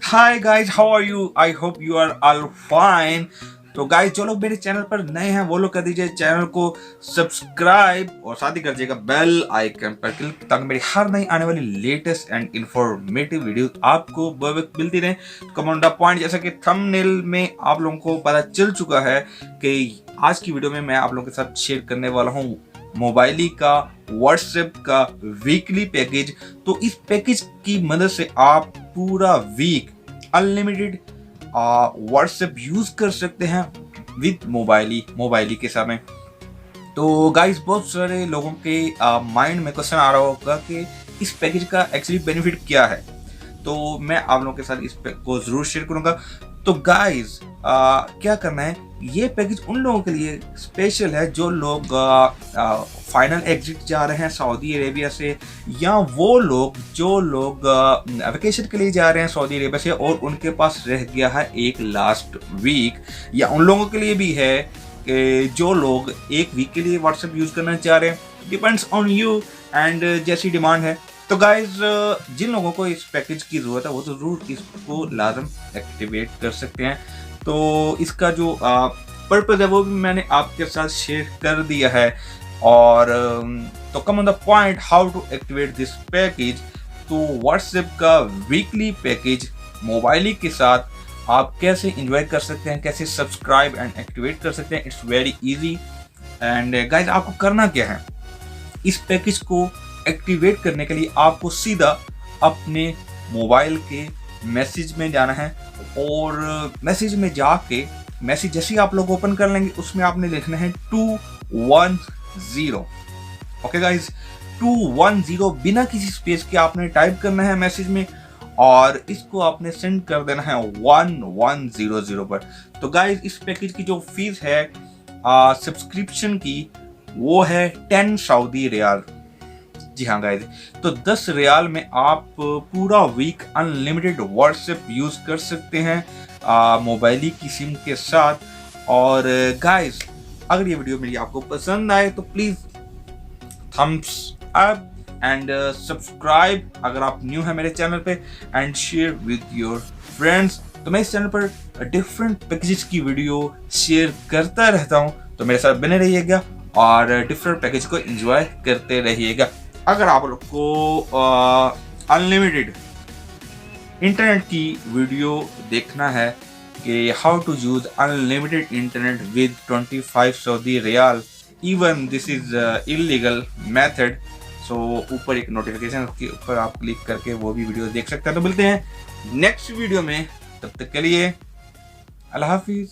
Hi guys, how are you? I hope you are all fine. तो guys, जो लोग मेरे चैनल पर नए हैं वो लोग कर दीजिए चैनल को सब्सक्राइब और साथ ही कर दीजिएगा बेल आइकन पर क्लिक, ताकि मेरी हर नई आने वाली लेटेस्ट एंड इंफॉर्मेटिव वीडियो आपको बवक्त मिलती रहे। कम ऑन द पॉइंट, जैसा कि थंबनेल में आप लोगों को पता चल चुका है कि आज की वीडियो में मैं आप लोगों के साथ शेयर करने वाला हूँ मोबाइली का व्हाट्सएप का वीकली पैकेज। तो इस पैकेज की मदद से आप पूरा वीक अनलिमिटेड व्हाट्सएप यूज कर सकते हैं विद मोबाइली के साथ में। तो गाइस, बहुत सारे लोगों के माइंड में क्वेश्चन आ रहा होगा कि इस पैकेज का एक्चुअली बेनिफिट क्या है। तो मैं आप लोगों के साथ इस पैक को जरूर शेयर करूंगा। तो गाइस, क्या करना है, ये पैकेज उन लोगों के लिए स्पेशल है जो लोग फाइनल एग्जिट जा रहे हैं सऊदी अरेबिया से, या वो लोग जो लोग वेकेशन के लिए जा रहे हैं सऊदी अरेबिया से और उनके पास रह गया है एक लास्ट वीक, या उन लोगों के लिए भी है कि जो लोग एक वीक के लिए व्हाट्सएप यूज करना चाह रहे हैं। डिपेंड्स ऑन यू एंड जैसी डिमांड है। तो गाइज, जिन लोगों को इस पैकेज की जरूरत है वो तो जरूर इसको लाजम एक्टिवेट कर सकते हैं। तो इसका जो पर्पज है वो भी मैंने आपके साथ शेयर कर दिया है। और तो come on the point, how to activate this package. तो व्हाट्सएप का वीकली पैकेज मोबाइली के साथ आप कैसे एंजॉय कर सकते हैं, कैसे सब्सक्राइब एंड एक्टिवेट कर सकते हैं, it's very easy. And guys, आपको करना क्या है, इस पैकेज को एक्टिवेट करने के लिए आपको सीधा अपने मोबाइल के मैसेज में जाना है, और मैसेज में जाके मैसेज जैसे ही आप लोग ओपन कर लेंगे उसमें आपने लिखना है 210। ओके गाइज, 210 बिना किसी स्पेस के आपने टाइप करना है मैसेज में, और इसको आपने सेंड कर देना है 1100 पर। तो गाइज, इस पैकेज की जो फीस है सब्सक्रिप्शन की, वो है 10 सऊदी रियाल। जी हाँ गाइज, तो 10 रियाल में आप पूरा वीक अनलिमिटेड व्हाट्सएप यूज कर सकते हैं मोबाइली की सिम के साथ। और गाइज, अगर ये वीडियो मेरी आपको पसंद आए तो please thumbs up and subscribe अगर आप न्यू है मेरे चैनल पे, and share with your friends. तो मैं इस चैनल पर डिफरेंट पैकेजेस की वीडियो शेयर करता रहता हूँ, तो मेरे साथ बने रहिएगा और डिफरेंट पैकेज को एंजॉय करते रहिएगा। अगर आप लोग को अनलिमिटेड इंटरनेट की वीडियो देखना है कि how to use unlimited internet with 25 Saudi riyal, even this is illegal method, so ऊपर एक नोटिफिकेशन के ऊपर आप क्लिक करके वो भी वीडियो देख सकते हैं। तो मिलते हैं नेक्स्ट वीडियो में, तब तक के लिए अल्लाह हाफिज।